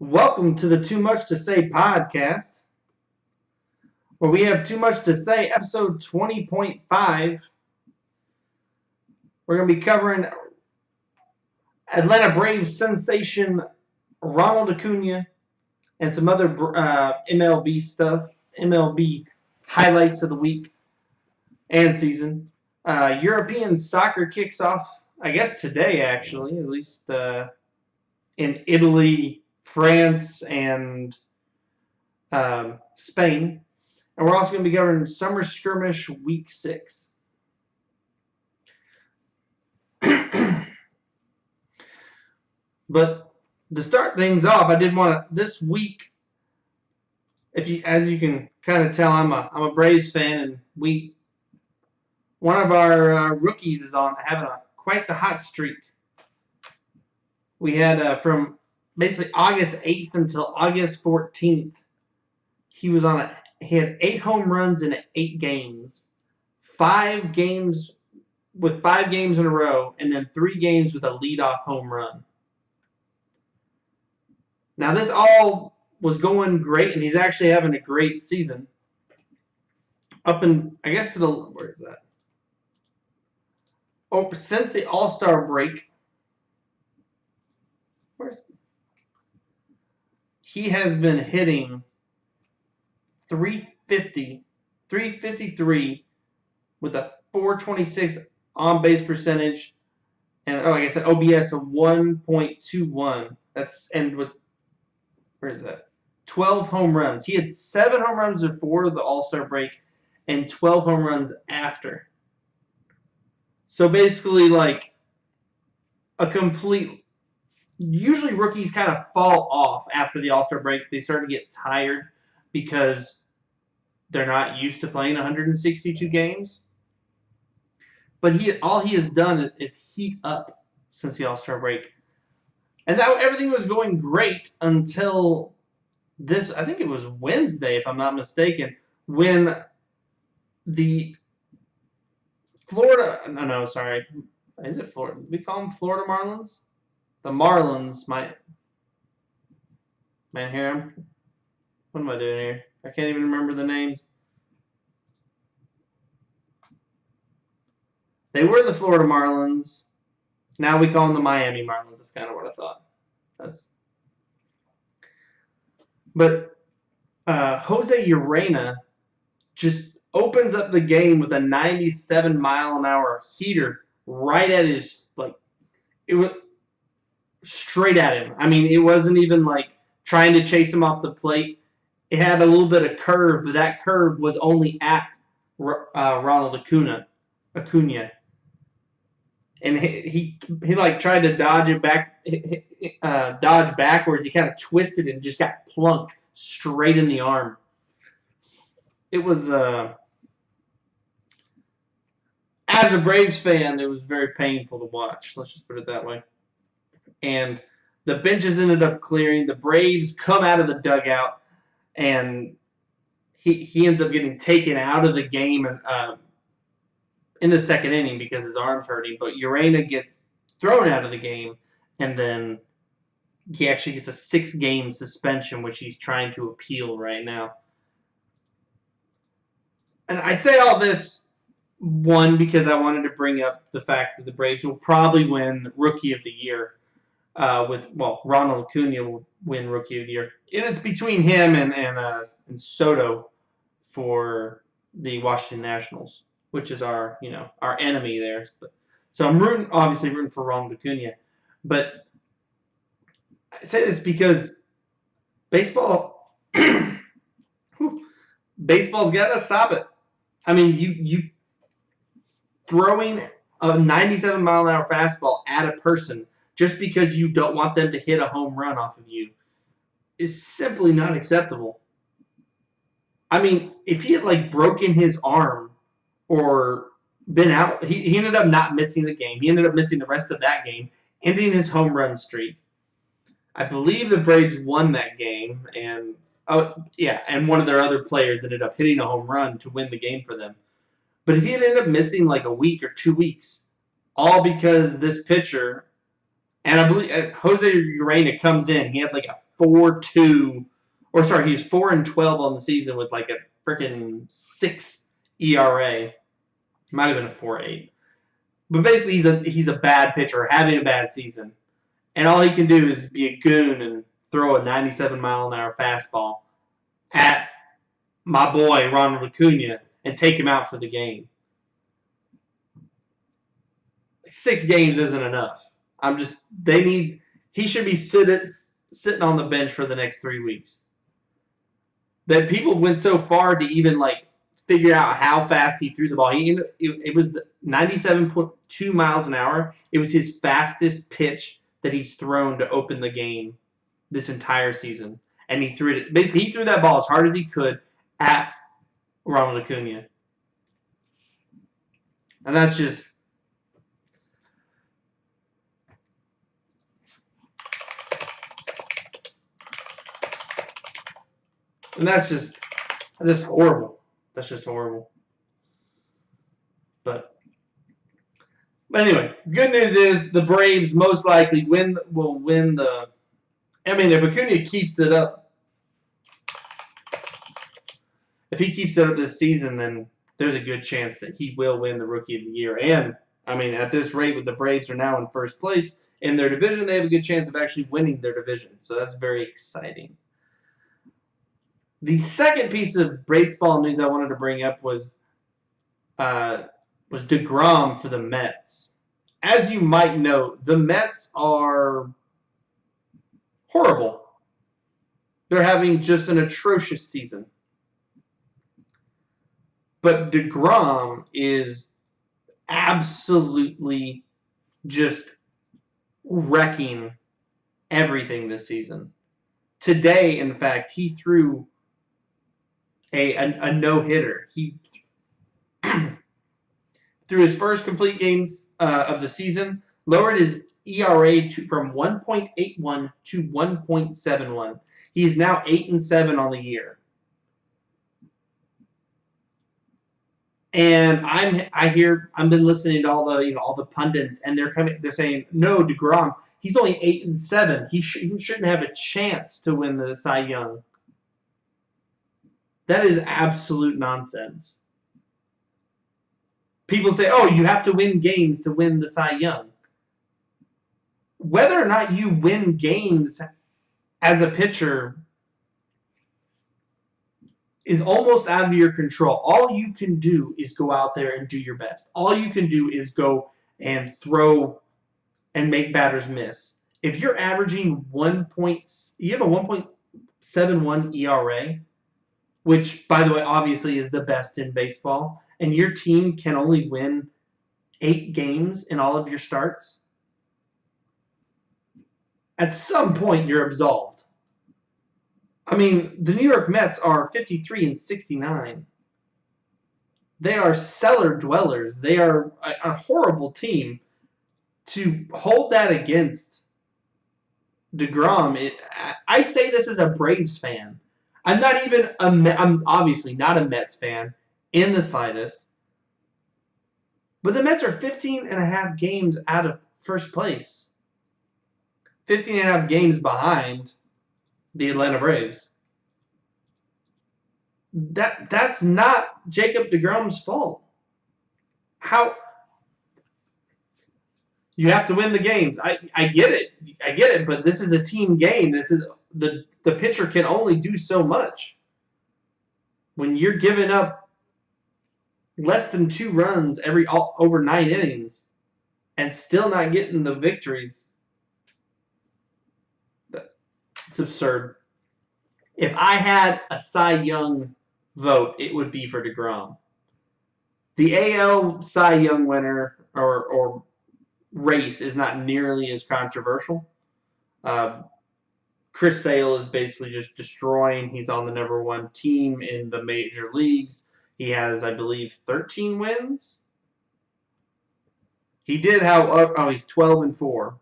Welcome to the Too Much to Say podcast, where we have Too Much to Say, episode 20.5. We're going to be covering Atlanta Braves sensation Ronald Acuna and some other MLB stuff, MLB highlights of the week and season. European soccer kicks off, I guess today actually, at least in Italy, France, and Spain. And we're also going to be covering Summer Skirmish Week 6. But to start things off, I did want to, this week, as you can kind of tell, I'm a Braves fan, and one of our rookies is having quite the hot streak. We had from basically August 8th until August 14th, he had 8 home runs in 8 games. 5 games in a row, and then 3 games with a leadoff home run. Now, this all was going great, and he's actually having a great season. Where is that? Oh, since the All-Star break, he has been hitting 353 with a 426 on-base percentage, and like I said, OBS of 1.21. Where is that? 12 home runs. He had 7 home runs before the All-Star break and 12 home runs after. So basically, like a complete. Usually rookies kind of fall off after the All-Star break. They start to get tired because they're not used to playing 162 games. But all he has done is heat up since the All-Star break. And now everything was going great until this, I think it was Wednesday, if I'm not mistaken, when the is it Florida? We call them Florida Marlins? The Marlins what am I doing here? I can't even remember the names. They were the Florida Marlins. Now we call them the Miami Marlins. That's kind of what I thought. But Jose Urena just opens up the game with a 97-mile-an-hour heater right at his, it was straight at him. I mean, it wasn't even like trying to chase him off the plate. It had a little bit of curve, but that curve was only at Ronald Acuna. And he tried to dodge it back, dodge backwards. He kind of twisted and just got plunked straight in the arm. It was, as a Braves fan, it was very painful to watch. Let's just put it that way. And the benches ended up clearing. The Braves come out of the dugout, and he ends up getting taken out of the game in the second inning because his arm's hurting. But Urena gets thrown out of the game, and then he actually gets a 6-game suspension, which he's trying to appeal right now. And I say all this, one, because I wanted to bring up the fact that the Braves will probably win Rookie of the Year. Ronald Acuna will win Rookie of the Year. And it's between him and Soto for the Washington Nationals, which is our enemy there. So I'm obviously rooting for Ronald Acuna. But I say this because baseball's got to stop it. I mean, you throwing a 97-mile-an-hour fastball at a person just because you don't want them to hit a home run off of you is simply not acceptable. I mean, if he had broken his arm or been out, he ended up not missing the game. He ended up missing the rest of that game, ending his home run streak. I believe the Braves won that game, and one of their other players ended up hitting a home run to win the game for them. But if he had ended up missing a week or 2 weeks, all because this pitcher, and I believe Jose Urena comes in, he had a 4.2, or sorry, he was 4-12 on the season with like a freaking 6 ERA. Might have been a 4.8. But basically, he's a bad pitcher, having a bad season. And all he can do is be a goon and throw a 97-mile-an-hour fastball at my boy, Ronald Acuna, and take him out for the game. 6 games isn't enough. He should be sitting on the bench for the next 3 weeks. That people went so far to even like figure out how fast he threw the ball. It was 97.2 miles an hour. It was his fastest pitch that he's thrown to open the game this entire season. And he threw it. Basically, he threw that ball as hard as he could at Ronald Acuna. And that's just... And that's just horrible. That's just horrible. But anyway, good news is the Braves most likely will win the... I mean, if Acuna keeps it up, if he keeps it up this season, then there's a good chance that he will win the Rookie of the Year. And, I mean, at this rate, with the Braves are now in first place in their division, they have a good chance of actually winning their division. So that's very exciting. The second piece of baseball news I wanted to bring up was DeGrom for the Mets. As you might know, the Mets are horrible. They're having just an atrocious season. But DeGrom is absolutely just wrecking everything this season. Today, in fact, he threw a no-hitter. He through his first complete games of the season, lowered his ERA from 1.81 to 1.71. He is now 8-7 on the year. And I've been listening to all the pundits, and they're saying, no, DeGrom, he's only 8-7. He shouldn't have a chance to win the Cy Young. That is absolute nonsense. People say, oh, you have to win games to win the Cy Young. Whether or not you win games as a pitcher is almost out of your control. All you can do is go out there and do your best. All you can do is go and throw and make batters miss. If you're averaging you have a 1.71 ERA, which, by the way, obviously is the best in baseball, and your team can only win 8 games in all of your starts, at some point you're absolved. I mean, the New York Mets are 53-69. They are cellar dwellers. They are a horrible team. To hold that against DeGrom, I say this as a Braves fan. I'm obviously not a Mets fan in the slightest. But the Mets are 15.5 games out of first place. 15.5 games behind the Atlanta Braves. That's not Jacob DeGrom's fault. How you have to win the games. I get it, but this is a team game. This is the pitcher can only do so much. When you're giving up less than 2 runs over 9 innings and still not getting the victories, it's absurd. If I had a Cy Young vote, it would be for DeGrom. The AL Cy Young winner or race is not nearly as controversial. Chris Sale is basically just destroying. He's on the #1 team in the major leagues. He has, I believe, 13 wins. He did he's 12-4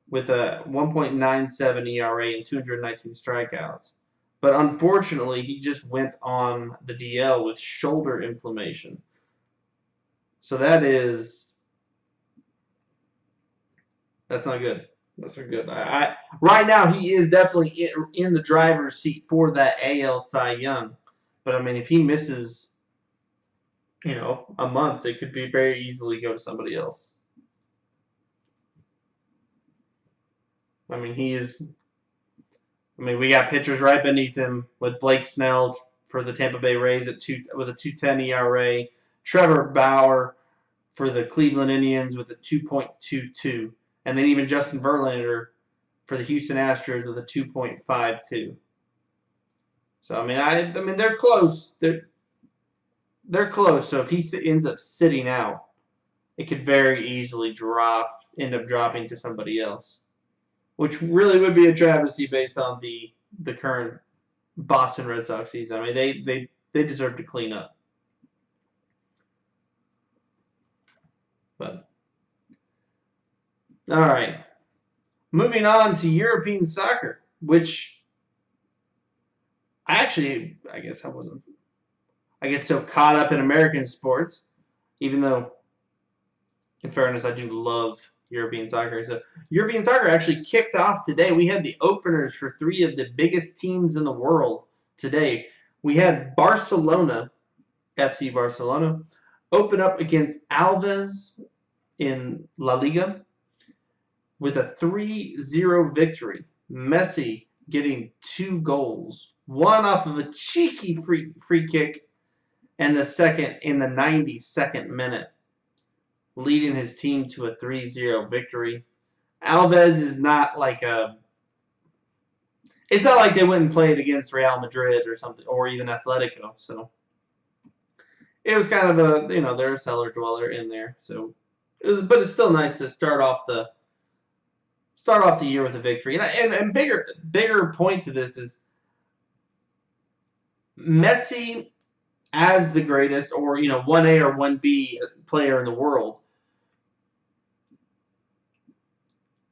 with a 1.97 ERA and 219 strikeouts. But unfortunately, he just went on the DL with shoulder inflammation. So that's not good. That's a good. Right now he is definitely in the driver's seat for that AL Cy Young, but I mean if he misses, a month, it could be very easily go to somebody else. I mean he is. I mean we got pitchers right beneath him with Blake Snell for the Tampa Bay Rays at with a 2.10 ERA, Trevor Bauer for the Cleveland Indians with a 2.22, and then even Justin Verlander for the Houston Astros with a 2.52. So I mean they're close. They're close. So if he ends up sitting out, it could very easily end up dropping to somebody else, which really would be a travesty based on the current Boston Red Sox season. I mean they deserve to clean up. But all right, moving on to European soccer, which I guess I wasn't. I get so caught up in American sports, even though, in fairness, I do love European soccer. So European soccer actually kicked off today. We had the openers for three of the biggest teams in the world today. We had Barcelona, FC Barcelona, open up against Alves in La Liga with a 3-0 victory. Messi getting 2 goals, one off of a cheeky free kick, and the second in the 92nd minute, leading his team to a 3-0 victory. Alves is not like it's not like they went and played against Real Madrid or something, or even Atletico. So it was kind of they're a cellar dweller in there. So but it's still nice to start off the year with a victory. And bigger point to this is Messi as the greatest, or 1A or 1B player in the world,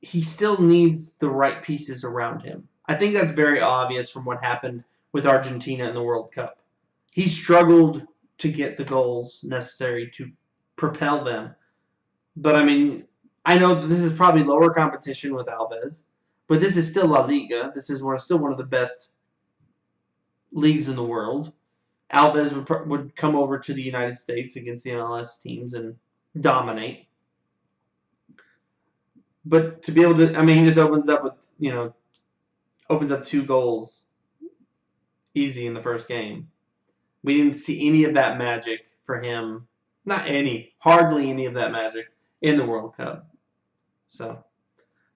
he still needs the right pieces around him. I think that's very obvious from what happened with Argentina in the World Cup. He struggled to get the goals necessary to propel them. But I mean, I know that this is probably lower competition with Alves, but this is still La Liga. This is still one of the best leagues in the world. Alves would come over to the United States against the MLS teams and dominate. But to be able to, I mean, he just opens up with, opens up 2 goals easy in the first game. We didn't see any of that magic for him. Hardly any of that magic in the World Cup. So,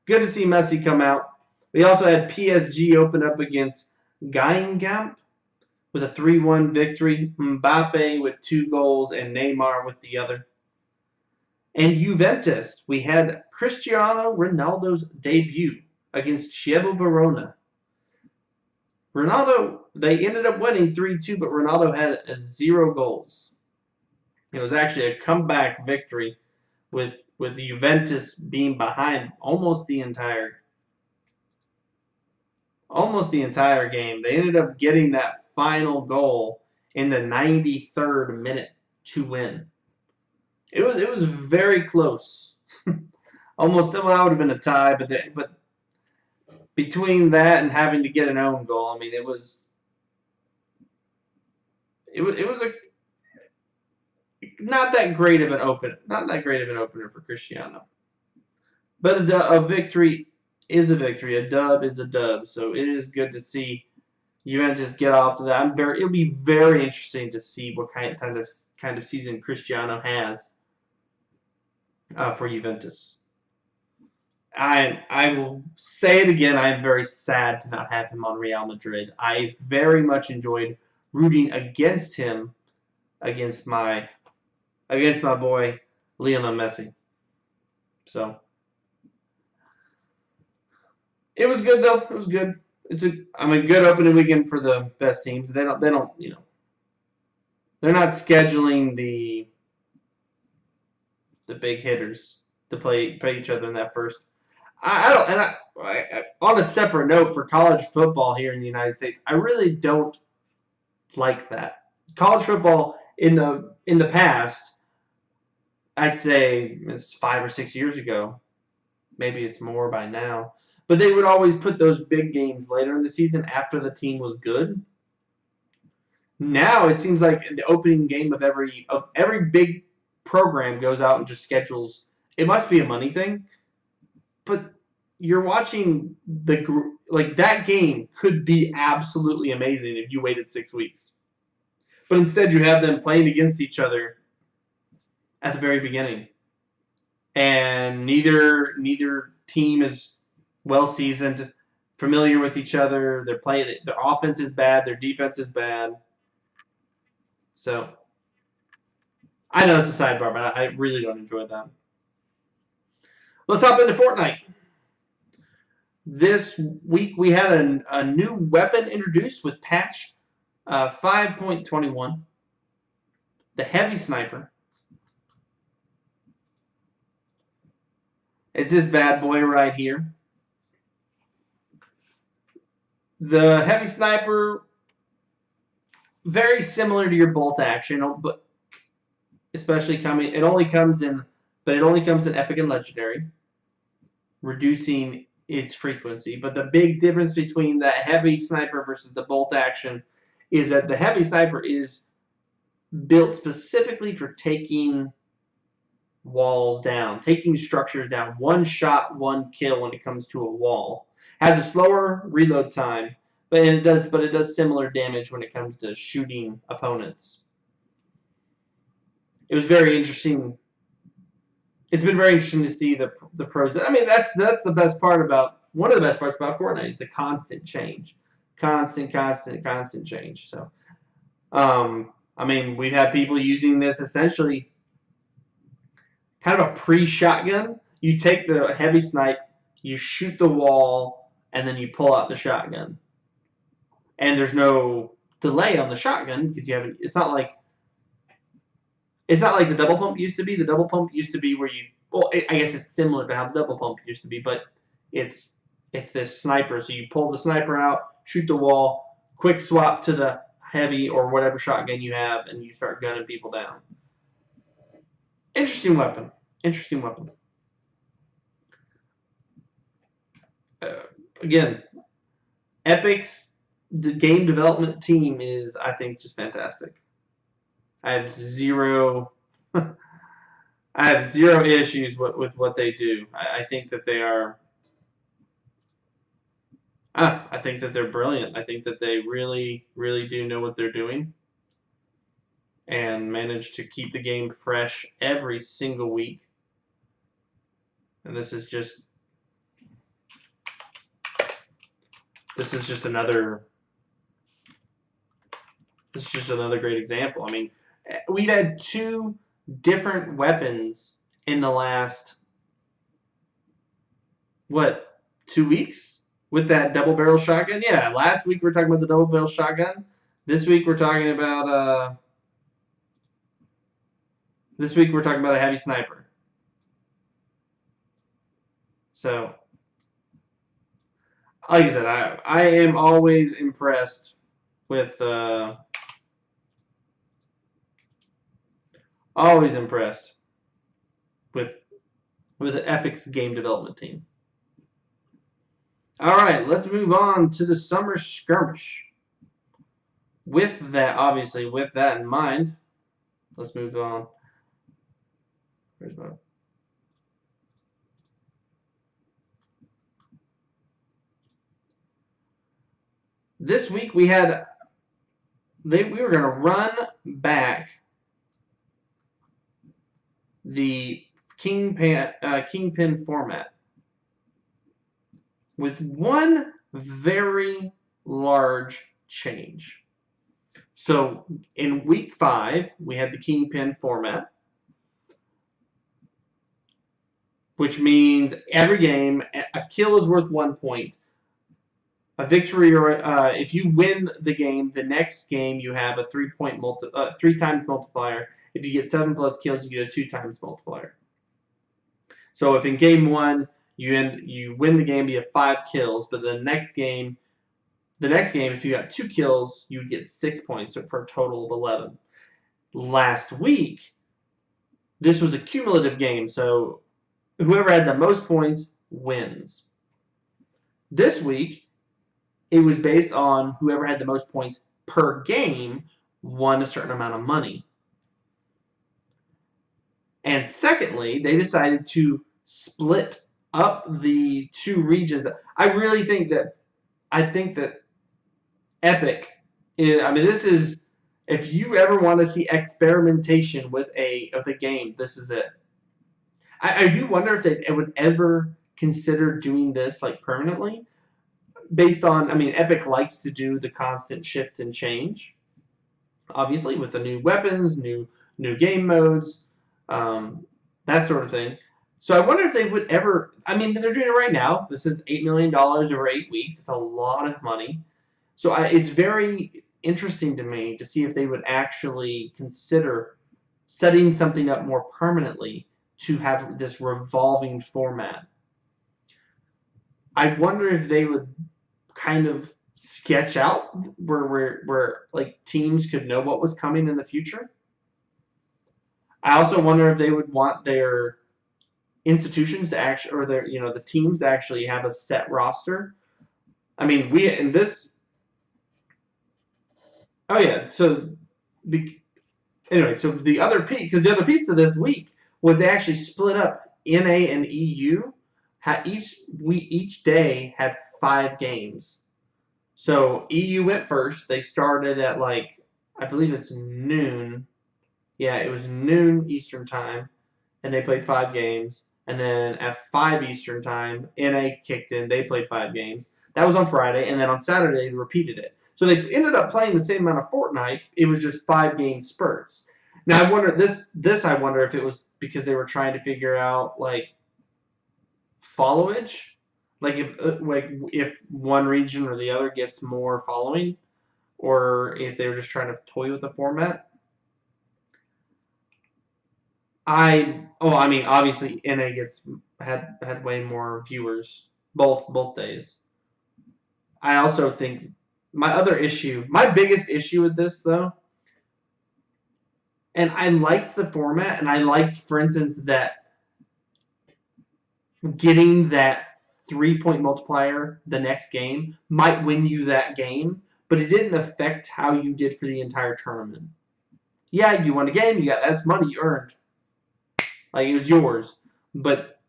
good to see Messi come out. We also had PSG open up against Guingamp with a 3-1 victory. Mbappe with 2 goals and Neymar with the other. And Juventus, we had Cristiano Ronaldo's debut against Chievo Verona. Ronaldo, they ended up winning 3-2, but Ronaldo had 0 goals. It was actually a comeback victory with the Juventus being behind almost the entire game. They ended up getting that final goal in the 93rd minute to win. It was very close. Almost, well, that would have been a tie, but between that and having to get an own goal, I mean, it was a not that great of an opener for Cristiano. But a victory is a victory. A dub is a dub. So it is good to see Juventus get off of that. It'll be very interesting to see what kind of season Cristiano has for Juventus. I will say it again. I am very sad to not have him on Real Madrid. I very much enjoyed rooting against him, against my boy Lionel Messi. So it was good though. It was good. It's a good opening weekend for the best teams. They don't they're not scheduling the big hitters to play each other in that first. On a separate note, for college football here in the United States, I really don't like that. College football in the past, I'd say it's 5 or 6 years ago, Maybe it's more by now. But they would always put those big games later in the season after the team was good. Now it seems like the opening game of every big program goes out and just schedules. It must be a money thing, but you're watching that game could be absolutely amazing if you waited 6 weeks. But instead you have them playing against each other at the very beginning. And neither team is well seasoned, familiar with each other. Their offense is bad, their defense is bad. So I know it's a sidebar, but I really don't enjoy that. Let's hop into Fortnite. This week we had a new weapon introduced with patch 5.21, the Heavy Sniper. It's this bad boy right here. The Heavy Sniper, very similar to your bolt action, but it only comes in Epic and Legendary, reducing its frequency. But the big difference between that Heavy Sniper versus the bolt action is that the Heavy Sniper is built specifically for taking walls down, taking structures down. One shot, one kill when it comes to a wall. Has a slower reload time, but it does similar damage when it comes to shooting opponents. It was very interesting. It's been very interesting to see the pros. I mean, that's the best part about one of the best parts about Fortnite is the constant change, constant change. So, I mean, we've had people using this essentially kind of a pre-shotgun. You take the heavy snipe, you shoot the wall, and then you pull out the shotgun. And there's no delay on the shotgun because it's not like the double pump used to be. The double pump used to be where I guess it's similar to how the double pump used to be, but it's this sniper. So you pull the sniper out, shoot the wall, quick swap to the heavy or whatever shotgun you have, and you start gunning people down. Interesting weapon. Again, Epic's game development team is, I think, just fantastic. I have zero issues with what they do. I think that they are. I think that they're brilliant. I think that they really, really do know what they're doing and manage to keep the game fresh every single week. And this is just another great example. I mean, we've had 2 different weapons in the last 2 weeks with that double barrel shotgun. Yeah, last week we were talking about the double barrel shotgun. This week we're talking about a heavy sniper. So, like I said, I am always impressed with the Epic's game development team. All right, let's move on to the summer skirmish. With that in mind, let's move on. Where's my... This week we were going to run back the Kingpin format with one very large change. So in week 5, we had the Kingpin format, which means every game, a kill is worth 1 point. A victory, or if you win the game, the next game you have a 3 times multiplier. If you get 7+ kills, you get a 2 times multiplier. So if in game 1 you win the game, you have 5 kills, but the next game, if you got 2 kills, you would get 6 points, so for a total of 11. Last week, this was a cumulative game, so whoever had the most points wins. This week, it was based on whoever had the most points per game won a certain amount of money. And secondly, they decided to split up the two regions. I think that Epic this is, if you ever want to see experimentation with the game, this is it. I do wonder if they would ever consider doing this like permanently, based on, Epic likes to do the constant shift and change, obviously with the new weapons, new game modes, that sort of thing. So I wonder if they would ever. They're doing it right now. This is $8 million over 8 weeks. It's a lot of money. So it's very interesting to me to see if they would actually consider setting something up more permanently to have this revolving format. I wonder if they would kind of sketch out where like teams could know what was coming in the future. I also wonder if they would want their institutions to actually, or their the teams to actually have a set roster. We in this. Oh yeah, so anyway, so the other piece, because the other piece of this week was they actually split up NA and EU. Each day had 5 games. So EU went first. They started at I believe it's noon. Yeah, it was noon Eastern time, and they played 5 games. And then at 5 Eastern time, NA kicked in. They played 5 games. That was on Friday, and then on Saturday they repeated it. So they ended up playing the same amount of Fortnite. It was just 5-game spurts. Now I wonder I wonder if it was because they were trying to figure out followage, if one region or the other gets more following, or if they were just trying to toy with the format. Obviously NA had way more viewers both days. I also think my biggest issue with this though, and I liked the format, and I liked, for instance, that getting that 3-point multiplier the next game might win you that game, but it didn't affect how you did for the entire tournament. Yeah, you won a game, that's money you earned. It was yours. But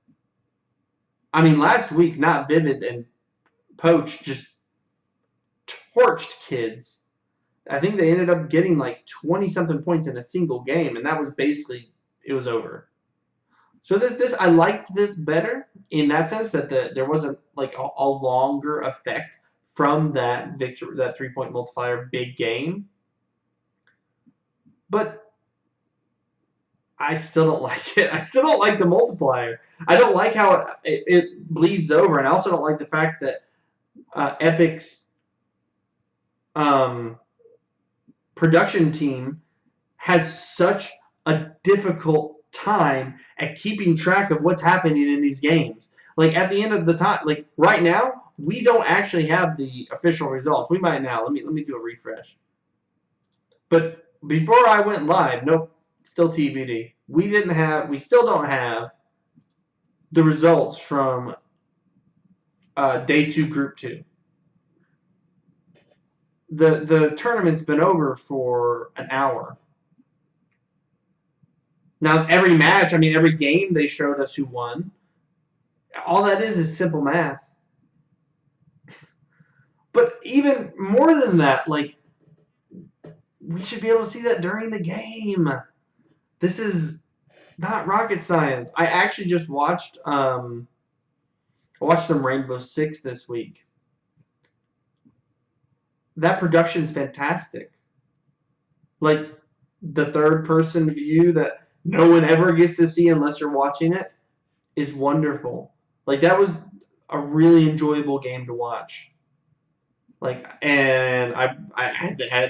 last week, Not Vivid and Poach just torched kids. I think they ended up getting 20-something points in a single game, and that was basically, it was over. So this I liked this better in that sense, that there wasn't a longer effect from that 3-point multiplier big game. But I still don't like it. I still don't like the multiplier. I don't like how it bleeds over, and I also don't like the fact that Epic's production team has such a difficult time at keeping track of what's happening in these games. At the end of the time, right now, we don't actually have the official results. We might now. Let me do a refresh. But before I went live, nope, still TBD. We still don't have the results from day 2, group 2. The tournament's been over for an hour. Now, every match, every game, they showed us who won. All that is simple math. But even more than that, we should be able to see that during the game. This is not rocket science. I actually just watched some Rainbow Six this week. That production's fantastic. The third-person view that no one ever gets to see unless you're watching it is wonderful. That was a really enjoyable game to watch. And I've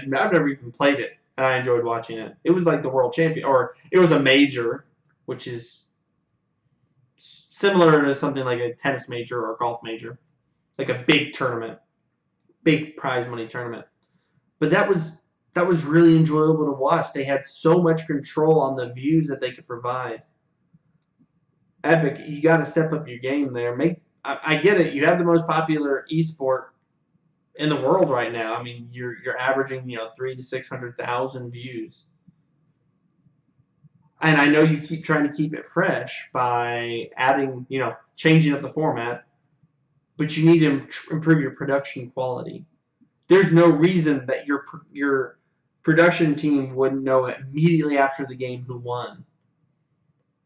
never even played it, and I enjoyed watching it. It was like the world champion, or it was a major, which is similar to something like a tennis major or a golf major, like a big tournament, big prize money tournament. But that was really enjoyable to watch. They had so much control on the views that they could provide. Epic, you got to step up your game there. I get it. You have the most popular esport in the world right now. I mean, you're averaging 300,000 to 600,000 views, and I know you keep trying to keep it fresh by adding, changing up the format, but you need to improve your production quality. There's no reason that your production team wouldn't know immediately after the game who won,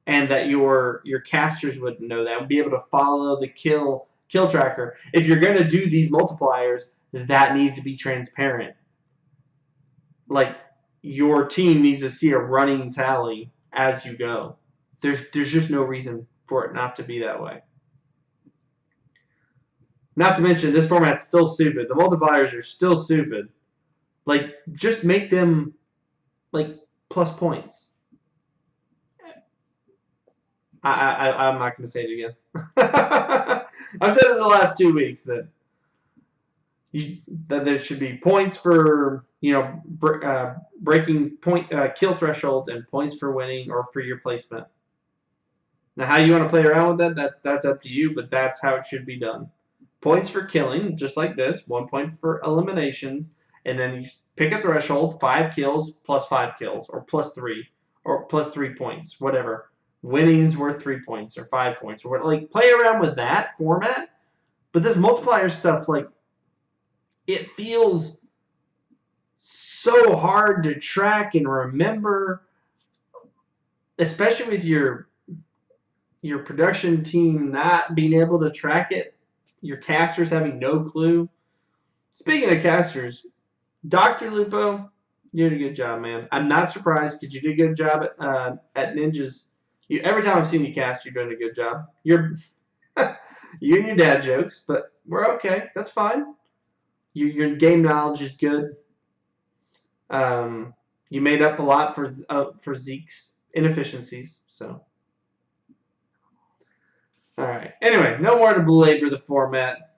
and that your casters wouldn't know that and be able to follow the kill tracker. If you're going to do these multipliers, that needs to be transparent. Like, your team needs to see a running tally as you go. There's just no reason for it not to be that way. Not to mention, this format's still stupid. The multipliers are still stupid. Like, just make them like plus points. I'm not going to say it again. I've said it in the last 2 weeks that there should be points for breaking kill thresholds and points for winning or for your placement. Now, how you want to play around with that's up to you, but that's how it should be done. Points for killing, just like this. 1 point for eliminations, and then you pick a threshold: 5 kills plus 5 kills, or plus 3, or plus 3 points, whatever. Winning's worth 3 points or 5 points, or what. Like, play around with that format. But this multiplier stuff, like, it feels so hard to track and remember, especially with your production team not being able to track it, your casters having no clue. Speaking of casters, Dr. Lupo, you did a good job, man. I'm not surprised because you did a good job at Ninjas. Every time I've seen you cast, you're doing a good job. You and your dad jokes, but we're okay. That's fine. Your game knowledge is good. You made up a lot for Zeke's inefficiencies. So, all right. Anyway, no more to belabor the format.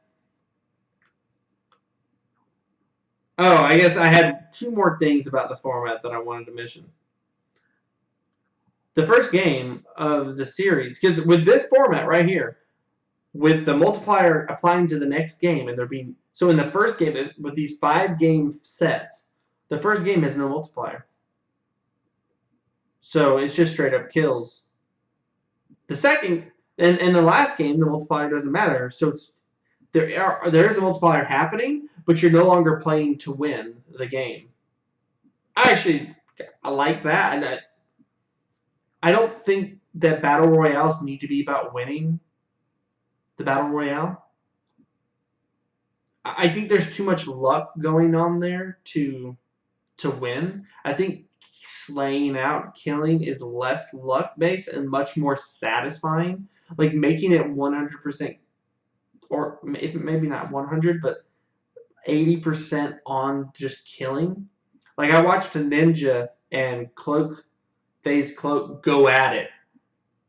Oh, I guess I had 2 more things about the format that I wanted to mention. The first game of the series, because with this format right here, with the multiplier applying to the next game, and there being so in the first game with these 5 game sets, the first game has no multiplier, so it's just straight up kills. The second and the last game, the multiplier doesn't matter, so there is a multiplier happening, but you're no longer playing to win the game. I like that, and I don't think that battle royales need to be about winning the battle royale. I think there's too much luck going on there to win. I think slaying out, killing is less luck based and much more satisfying. Like making it 100%, or maybe not 100, but 80% on just killing. Like, I watched a ninja and FaZe Cloak go at it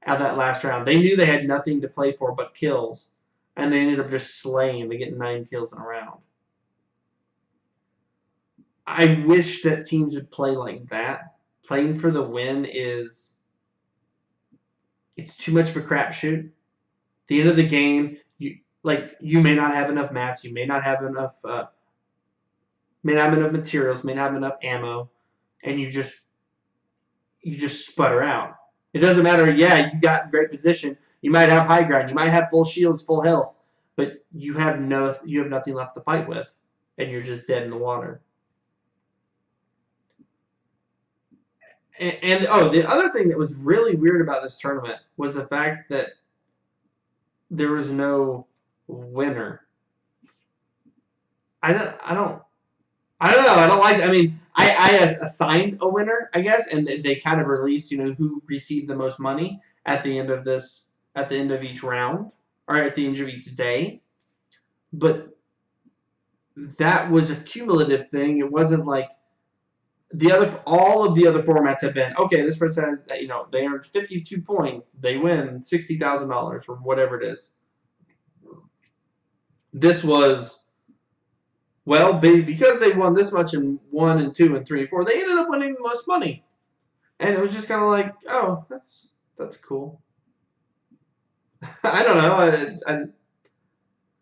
at that last round. They knew they had nothing to play for but kills, and they ended up just slaying. They get 9 kills in a round. I wish that teams would play like that. Playing for the win it's too much of a crapshoot. At the end of the game, you may not have enough mats, you may not have enough materials, may not have enough ammo, and you just sputter out. It doesn't matter. Yeah, you got great position. You might have high ground. You might have full shields, full health, but you have nothing left to fight with, and you're just dead in the water. And the other thing that was really weird about this tournament was the fact that there was no winner. I don't know. I don't like. I mean, I assigned a winner, I guess, and they kind of released, who received the most money at the end of each round, or at the end of each day. But that was a cumulative thing. It wasn't like all of the other formats have been, okay, this person has, they earned 52 points, they win $60,000 or whatever it is. This was, well, because they won this much in 1 and 2 and 3 and 4, they ended up winning the most money. And it was just kind of like, oh, that's cool. I don't know.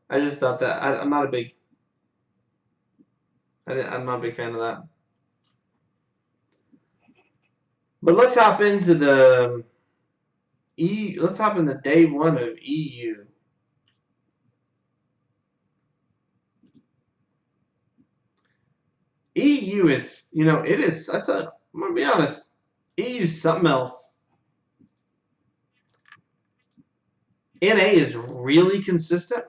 I just thought that I'm not a big I'm not a big fan of that. But let's hop into the let's hop into day one of EU. EU is, it is. I'm gonna be honest. EU is something else. NA is really consistent.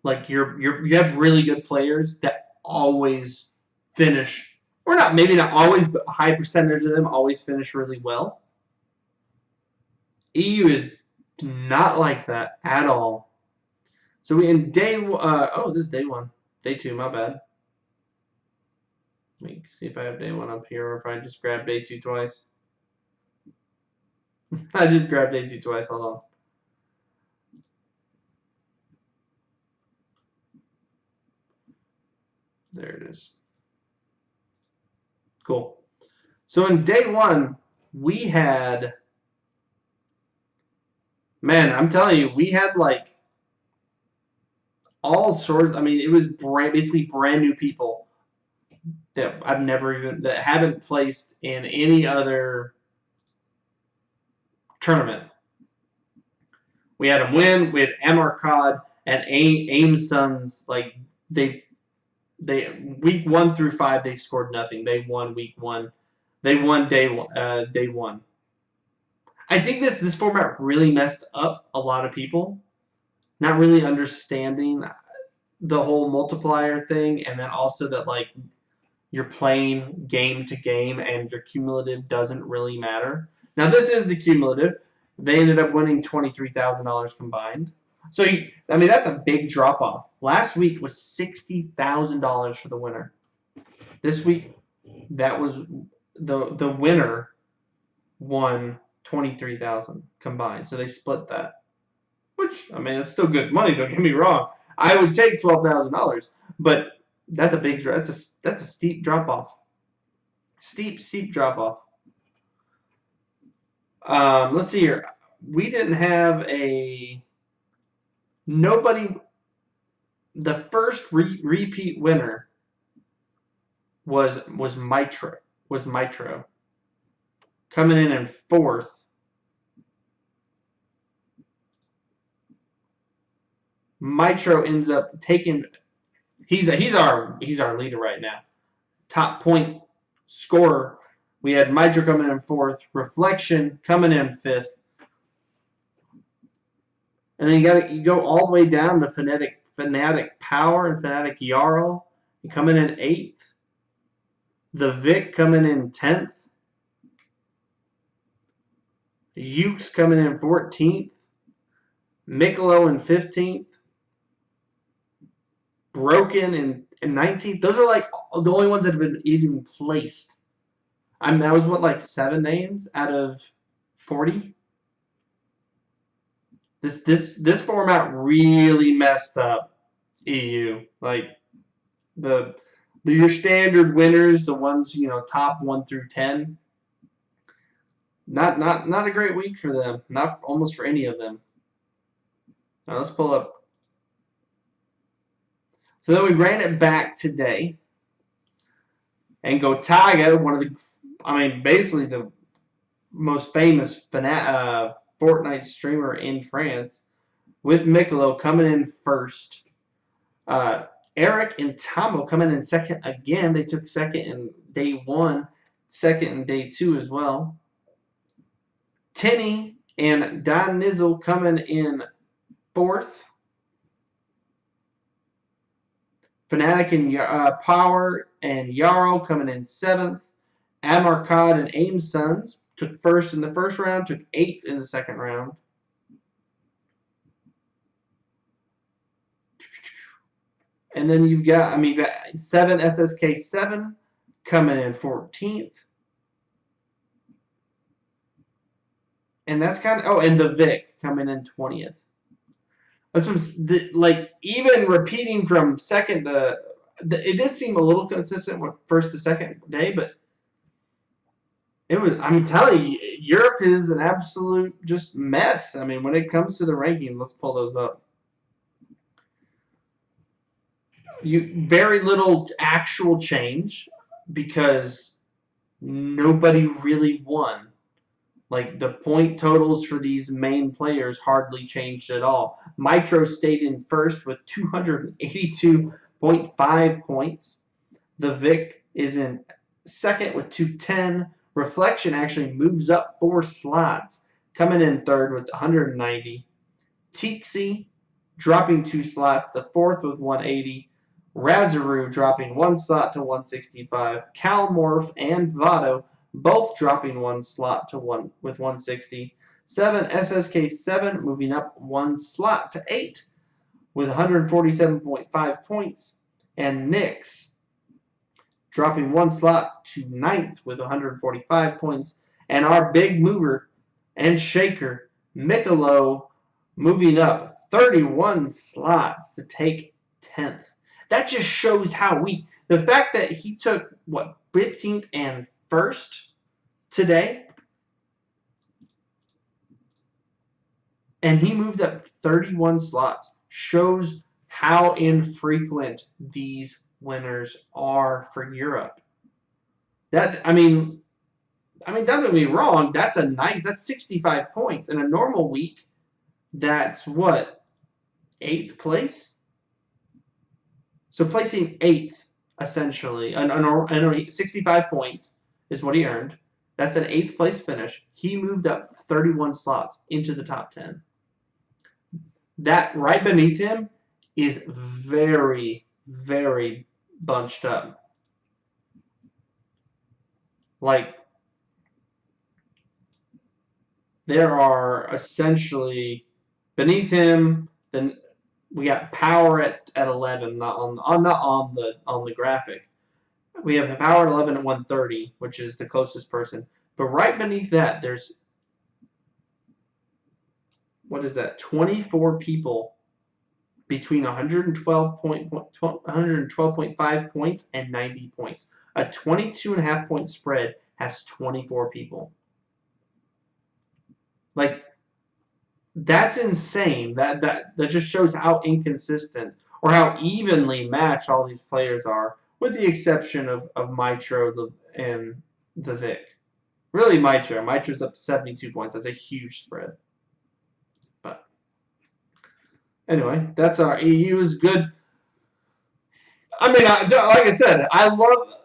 Like you have really good players that always finish, or not maybe not always, but a high percentage of them always finish really well. EU is not like that at all. So we in day oh, this is day one, day two. My bad. Let me see if I have day one up here, or if I just grabbed day two twice. I just grabbed day two twice. Hold on. There it is. Cool. So in day one, we had, man, I'm telling you, we had like all sorts. I mean, it was basically brand new people that I've never even, that haven't placed in any other tournament. We had them win. We had Amarcod and Ames Sons. Like they week 1 through 5 they scored nothing. They won week one. They won day one. I think this format really messed up a lot of people, not really understanding the whole multiplier thing, and then also that like you're playing game to game and your cumulative doesn't really matter. Now this is the cumulative. They ended up winning $23,000 combined. So I mean that's a big drop off. Last week was $60,000 for the winner. This week, that was the winner won 23,000 combined. So they split that. Which I mean, it's still good money. Don't get me wrong. I would take $12,000, but that's a big that's a steep drop off. Steep drop off. Let's see here. We didn't have a nobody. The first repeat winner was Mitro coming in fourth. Mitro ends up taking. He's our leader right now. Top point scorer. We had Mitro coming in fourth. Reflection coming in fifth. And then you go all the way down to Fanatic Power and Fanatic Jarl coming in 8th. The Vic coming in 10th. Ukes coming in 14th. Mikolo in 15th. Broken in 19th. Those are like the only ones that have been even placed. I mean, that was what, like 7 names out of 40? This format really messed up EU. Like your standard winners, the ones top 1 through 10. Not a great week for them. Not almost for any of them. Now let's pull up. So then we ran it back today, and Gotaga, one of the, basically the most famous Fortnite streamer in France, with Mikolo coming in first. Eric and Tomo coming in second again. They took second in day 1, second in day 2 as well. Tinny and Don Nizzle coming in fourth. Fnatic and Power and Yarrow coming in 7th. Amarcod and Ames Sons took first in the first round, took 8th in the second round. And then you've got 7 SSK 7 coming in 14th. And that's kind of, and the Vic coming in 20th. Like, even repeating from second to, it did seem a little consistent with first to second day, but I'm telling you, Europe is an absolute just mess. I mean, when it comes to the ranking, let's pull those up. Very little actual change because nobody really won. Like the point totals for these main players hardly changed at all. Mitro stayed in first with 282.5 points. The Vic is in second with 210. Reflection actually moves up 4 slots, coming in third with 190. Tixi dropping 2 slots to fourth with 180. Razaru dropping 1 slot to 165. Calmorph and Vado both dropping 1 slot to 1 with 160. 7 SSK7 moving up 1 slot to 8 with 147.5 points. And Nyx dropping 1 slot to 9th with 145 points. And our big mover and shaker, Mikolo, moving up 31 slots to take 10th. That just shows how weak. The fact that he took, 15th and 1st today, and he moved up 31 slots, shows how infrequent these winners are for Europe. I mean, don't get me wrong, that's 65 points. In a normal week, that's what, 8th place? So placing 8th, essentially, 65 points is what he earned. That's an 8th place finish. He moved up 31 slots into the top 10. That right beneath him is very, very bunched up. Like, there are essentially beneath him, then we got Power at 11, not on the graphic. We have Power at 11 at 130, which is the closest person. But right beneath that, there's, what is that? 24 people between 112.5 points and 90 points. A 22.5 point spread has 24 people. Like, that's insane. That just shows how inconsistent or how evenly matched all these players are, with the exception of Mitro and the Vic. Really, Mitro. Mitro's up 72 points. That's a huge spread. But anyway, that's our EU is good. I mean, like I said, I love.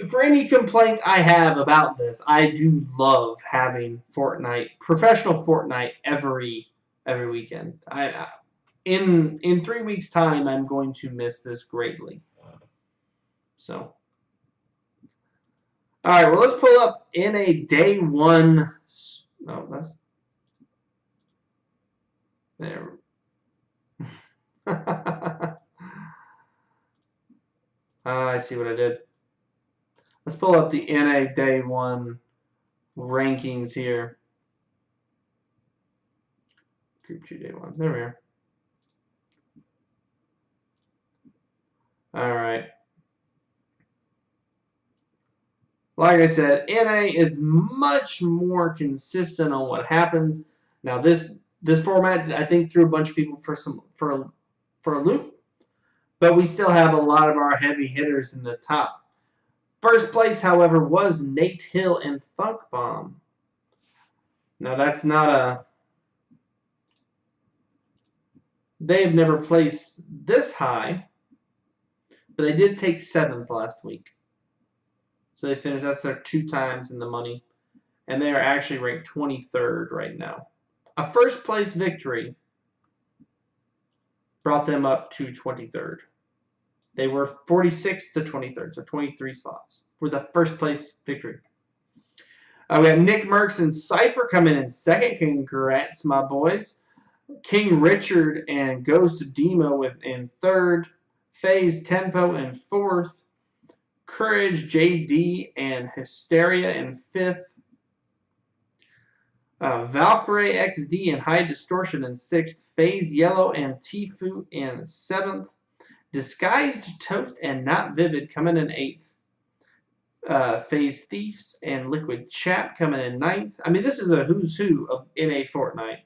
For any complaint I have about this, I do love having professional Fortnite every weekend. In 3 weeks' time, I'm going to miss this greatly. So, all right. Well, let's pull up NA Day 1. No, that's there. I see what I did. Let's pull up the NA Day 1 rankings here. Group 2 Day 1. There we are. All right. Like I said, NA is much more consistent on what happens. Now this format, I think, threw a bunch of people for a loop, but we still have a lot of our heavy hitters in the top. First place, however, was Nate Hill and Funk Bomb. Now that's not a. They have never placed this high, but they did take 7th last week. So they finished, that's their 2 times in the money. And they are actually ranked 23rd right now. A first place victory brought them up to 23rd. They were 46th to 23rd, so 23 slots for the first place victory. We have Nick Merckx and Cypher coming in second. Congrats, my boys. King Richard and Ghost Demo in third. FaZe Tempo in fourth. Courage JD and Hysteria in fifth. Valkyrie XD and High Distortion in sixth. FaZe Yellow and Tfue in seventh. Disguised Toast and Not Vivid coming in eighth. FaZe Thieves and Liquid Chap coming in 9th. I mean, this is a who's who of NA Fortnite.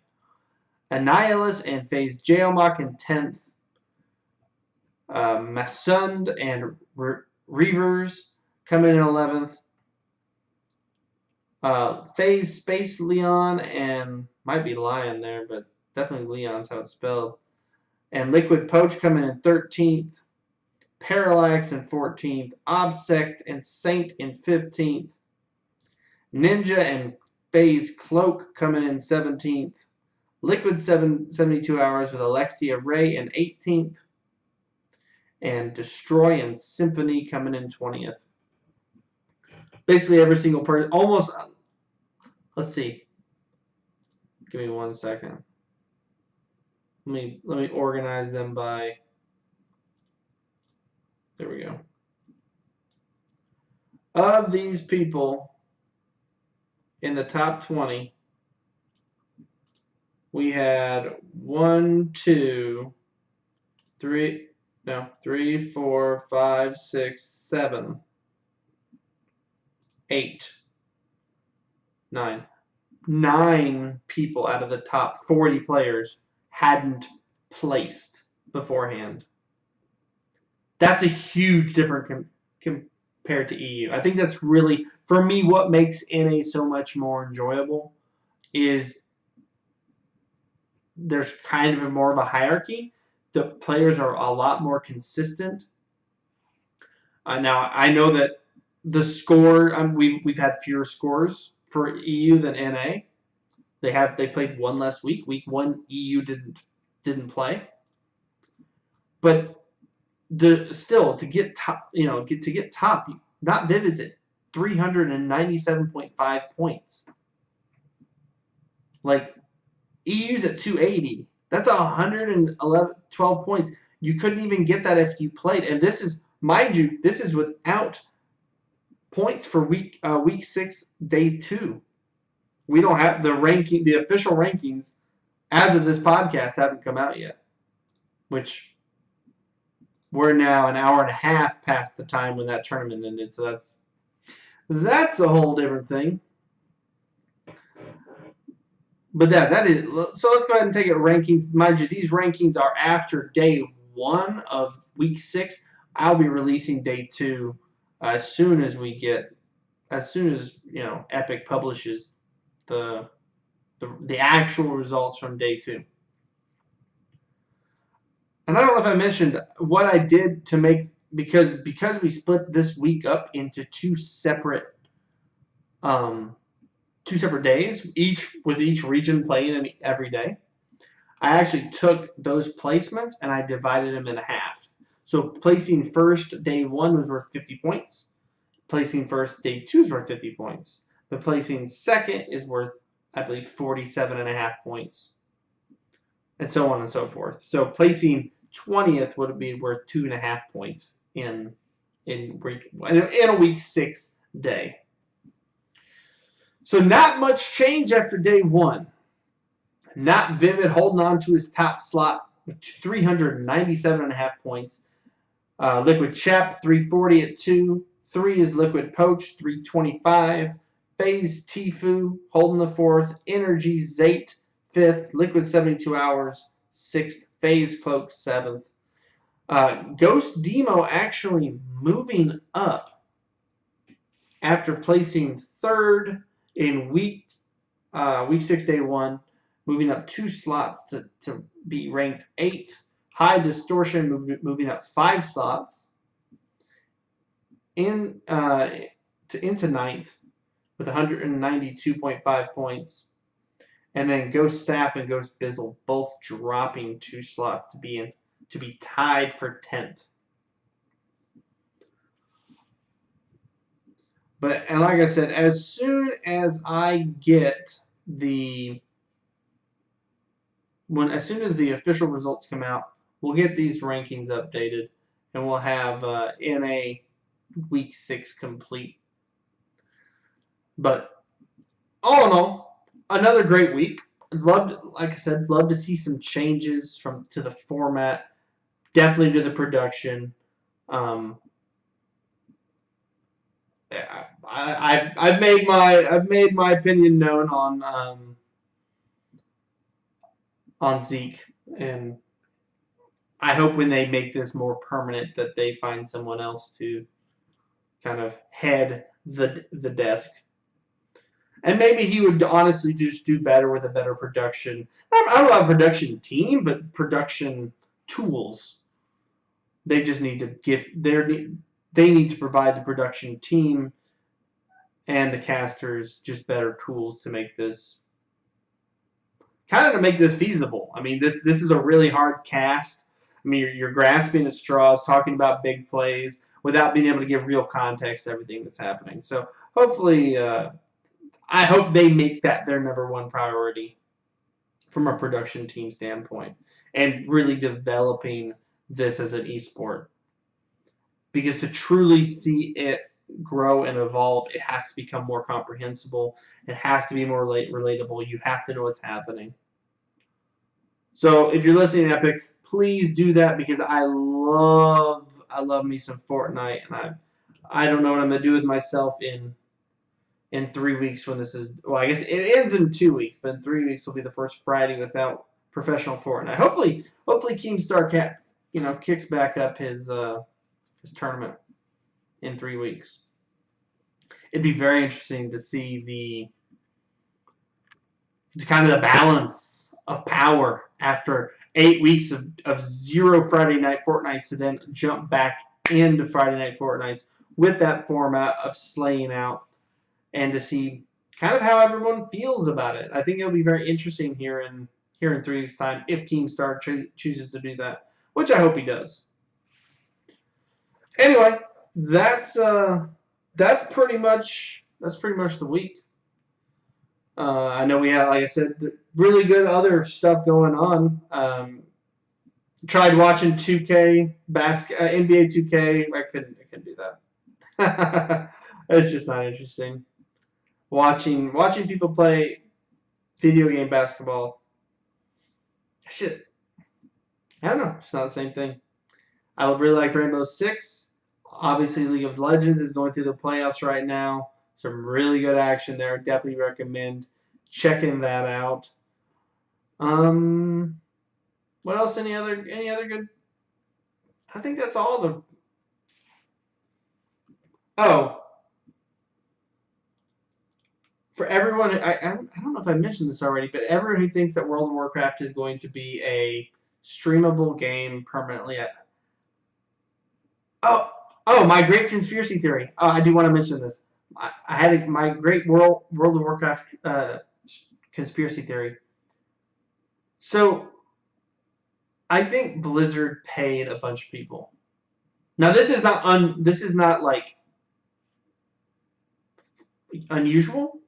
Annihilus and FaZe Jailmock in 10th. Masund and Reavers coming in 11th. FaZe Space Leon and might be Lion there, but definitely Leon's how it's spelled. And Liquid Poach coming in 13th. Parallax in 14th. Obsect and Saint in 15th. Ninja and FaZe Cloak coming in 17th. Liquid 72 Hours with Alexia Ray in 18th. And Destroy and Symphony coming in 20th. Basically every single person, almost, let's see. Give me 1 second. Let me organize them by, there we go. Of these people in the top 20, we had 1, 2, 3, 4, 5, 6, 7, 8, 9. 9 people out of the top 40 players hadn't placed beforehand. That's a huge difference compared to EU. I think that's really, for me, what makes NA so much more enjoyable is there's kind of more of a hierarchy. The players are a lot more consistent. Now, I know that the score, we've had fewer scores for EU than NA. They played one less week. Week 1 EU didn't play. But still to get top, not Vivid's at 397.5 points. Like EU's at 280. That's 112 points. You couldn't even get that if you played. And this is, mind you, this is without points for week 6, day 2. We don't have the official rankings as of this podcast haven't come out yet, which we're now an hour and a half past the time when that tournament ended. So that's a whole different thing. But that is, so let's go ahead and take it rankings. Mind you, these rankings are after day 1 of week 6. I'll be releasing day 2 as soon as Epic publishes the actual results from day 2. And I don't know if I mentioned what I did to make, because we split this week up into 2 separate days, with each region playing every day. I actually took those placements and I divided them in half. So placing first day 1 was worth 50 points. Placing first day 2 is worth 50 points. But placing second is worth, I believe, 47.5 points. And so on and so forth. So placing 20th would be worth 2.5 points in a week 6 day. So not much change after day 1. Not Vivid holding on to his top slot with 397.5 points. Liquid Chap 340 at 2. 3 is Liquid Poach 325. FaZe Tfue holding the 4th. Energy Zate 5th. Liquid 72 Hours 6th. FaZe Cloak 7th. Ghost Demo actually moving up after placing 3rd in week 6 day 1, moving up 2 slots to be ranked 8th. High Distortion moving up 5 slots into 9th with 192.5 points. And then Ghost Staff and Ghost Bizzle both dropping 2 slots to be tied for 10th. And like I said, as soon as I get as soon as the official results come out, we'll get these rankings updated, and we'll have NA week 6 complete. But all in all, another great week. Like I said, love to see some changes to the format, definitely to the production. Yeah, I've made my opinion known on Zeke, and I hope when they make this more permanent that they find someone else to kind of head the desk. And maybe he would honestly just do better with a better production. I don't know about production team, but production tools. They just need to give they need to provide the production team and the casters just better tools to make this feasible. I mean, this is a really hard cast. I mean, you're grasping at straws, talking about big plays without being able to give real context to everything that's happening. So hopefully, I hope they make that their number one priority from a production team standpoint and really developing this as an esport. Because to truly see it grow and evolve, it has to become more comprehensible. It has to be more relatable. You have to know what's happening. So if you're listening to Epic, please do that because I love me some Fortnite, and I don't know what I'm gonna do with myself in 3 weeks when this is, well, I guess it ends in 2 weeks, but in 3 weeks will be the first Friday without professional Fortnite. Hopefully Keemstar Cat kicks back up his tournament in 3 weeks. It'd be very interesting to see the kind of the balance of power after 8 weeks of zero Friday night Fortnites to then jump back into Friday night Fortnites with that format of slaying out and to see kind of how everyone feels about it. I think it'll be very interesting here in 3 weeks' time if Keemstar chooses to do that, which I hope he does. Anyway, that's pretty much the week. I know we had, like I said, really good other stuff going on. Tried watching 2K NBA 2K. I couldn't do that. It's just not interesting. Watching people play video game basketball. Shit, I don't know. It's not the same thing. I really like Rainbow Six. Obviously, League of Legends is going through the playoffs right now. Some really good action there. Definitely recommend checking that out. What else? Any other good? I think that's all the. Oh, for everyone, I don't know if I mentioned this already, but everyone who thinks that World of Warcraft is going to be a streamable game permanently. Oh, my great conspiracy theory. I do want to mention this. I had my great World of Warcraft conspiracy theory. So I think Blizzard paid a bunch of people. Now this is not like unusual.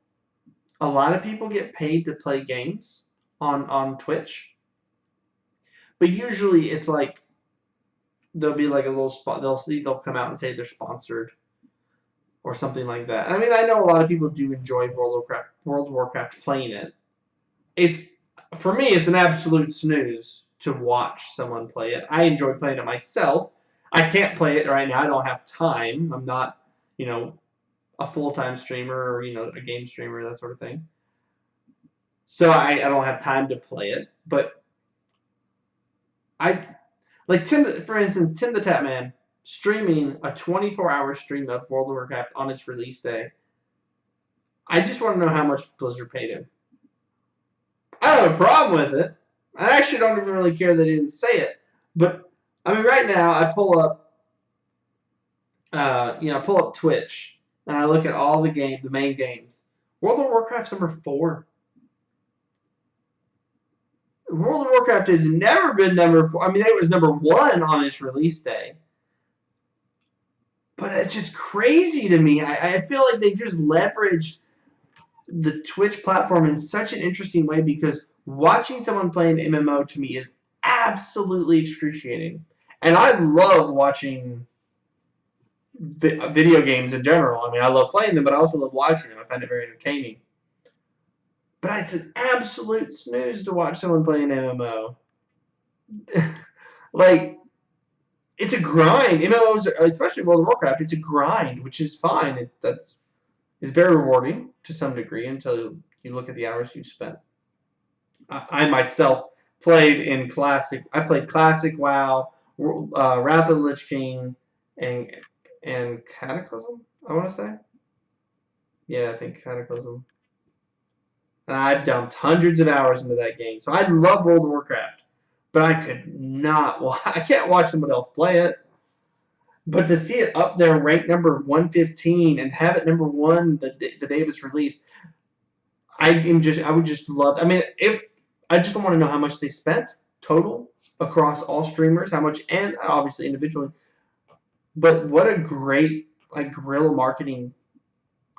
A lot of people get paid to play games on Twitch, but usually it's like there'll be like a little spot. They'll come out and say they're sponsored or something like that. I mean, I know a lot of people do enjoy World of Warcraft playing it. It's for me, it's an absolute snooze to watch someone play it. I enjoy playing it myself. I can't play it right now. I don't have time. I'm not, a full-time streamer or, a game streamer, that sort of thing. So I don't have time to play it. But like for instance, Tim the Tatman streaming a 24-hour stream of World of Warcraft on its release day. I just want to know how much Blizzard paid him. I don't have a problem with it. I actually don't even really care that he didn't say it. But I mean, right now I pull up, pull up Twitch and I look at all the main games. World of Warcraft's number 4. World of Warcraft has never been number 4. I mean, it was number 1 on its release day. But it's just crazy to me. I feel like they just leveraged the Twitch platform in such an interesting way because watching someone play an MMO to me is absolutely excruciating. And I love watching video games in general. I mean, I love playing them, but I also love watching them. I find it very entertaining. But it's an absolute snooze to watch someone play an MMO. Like, it's a grind. MMOs, especially World of Warcraft, it's a grind, which is fine. That's is very rewarding to some degree until you look at the hours you've spent. I myself played in classic. I played classic WoW, Wrath of the Lich King, and Cataclysm. I want to say, yeah, I think Cataclysm. And I've dumped hundreds of hours into that game. So I love World of Warcraft, but I could not. Well, I can't watch somebody else play it. But to see it up there, ranked number 115, and have it number one the day it was released, I would just love. I mean, if I just want to know how much they spent total across all streamers, how much, and obviously individually. But what a great like guerrilla marketing.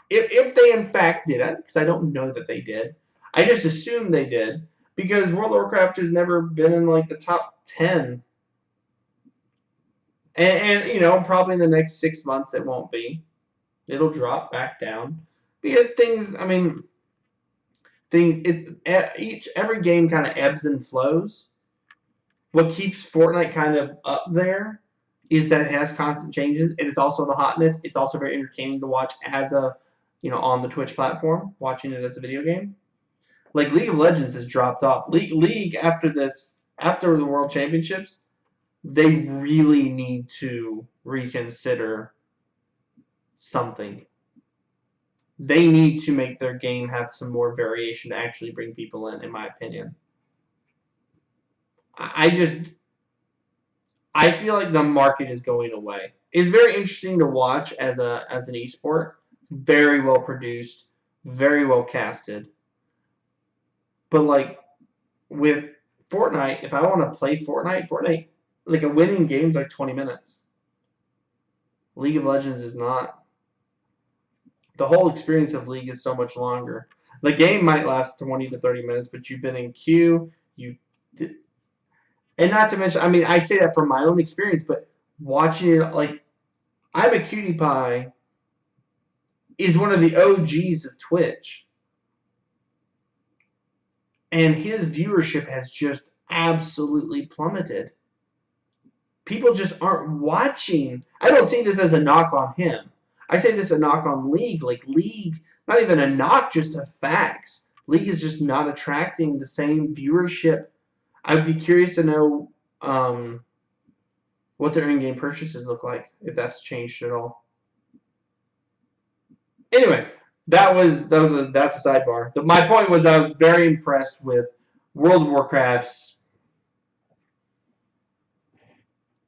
If they in fact did it, because I don't know that they did, I just assume they did because World of Warcraft has never been in like the top 10. And you know, probably in the next 6 months it won't be. It'll drop back down because things. I mean, every game kind of ebbs and flows. What keeps Fortnite kind of up there is that it has constant changes, and it's also the hotness. It's also very entertaining to watch as a, on the Twitch platform, watching it as a video game. Like League of Legends has dropped off. League after the World Championships, they really need to reconsider something. They need to make their game have some more variation to actually bring people in my opinion. I feel like the market is going away. It's very interesting to watch as an esport. Very well produced, very well casted. But like with Fortnite, if I want to play Fortnite, like a winning game is like 20 minutes. League of Legends is not. The whole experience of League is so much longer. The game might last 20 to 30 minutes, but you've been in queue, and not to mention, I mean, I say that from my own experience, but watching it, like, I'm a Cutie Pie is one of the OGs of Twitch. And his viewership has just absolutely plummeted. People just aren't watching. I don't see this as a knock on him. I say this a knock on League. Like, League, not even a knock, just a facts. League is just not attracting the same viewership. I'd be curious to know what their in-game purchases look like, if that's changed at all. Anyway, that's a sidebar. My point was I was very impressed with World of Warcraft's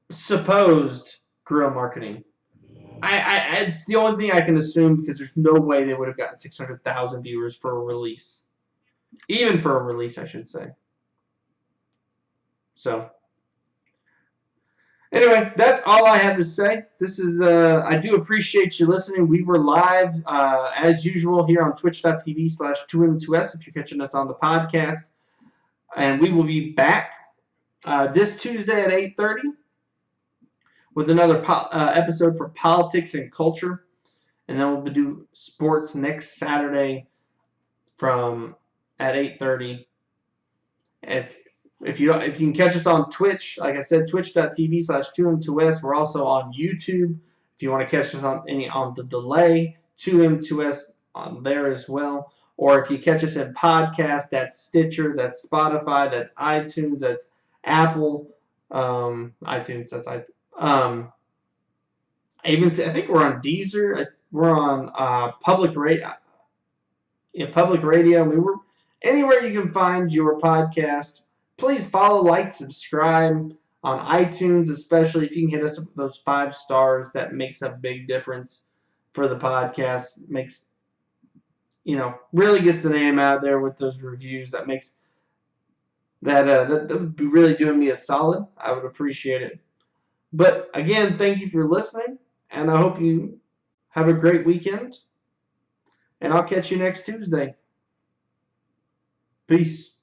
supposed guerrilla marketing. It's the only thing I can assume because there's no way they would have gotten 600,000 viewers for a release, even for a release, I should say. So, anyway, that's all I have to say. This is, I do appreciate you listening. We were live, as usual, here on twitch.tv/2m2s if you're catching us on the podcast. And we will be back this Tuesday at 8:30 with another episode for politics and culture. And then we'll do sports next Saturday at 8:30. If you can catch us on Twitch, like I said, twitch.tv/2m2s. We're also on YouTube. If you want to catch us on the delay, 2m2s on there as well. Or if you catch us in podcast, that's Stitcher, that's Spotify, that's iTunes, that's Apple, iTunes, that's iTunes. I think we're on Deezer. We're on public radio. Public radio. I mean, we're anywhere you can find your podcast. Please follow, like, subscribe on iTunes, especially if you can hit us with those 5 stars. That makes a big difference for the podcast. Really gets the name out there with those reviews. That makes that would be really doing me a solid. I would appreciate it. But again, thank you for listening, and I hope you have a great weekend. And I'll catch you next Tuesday. Peace.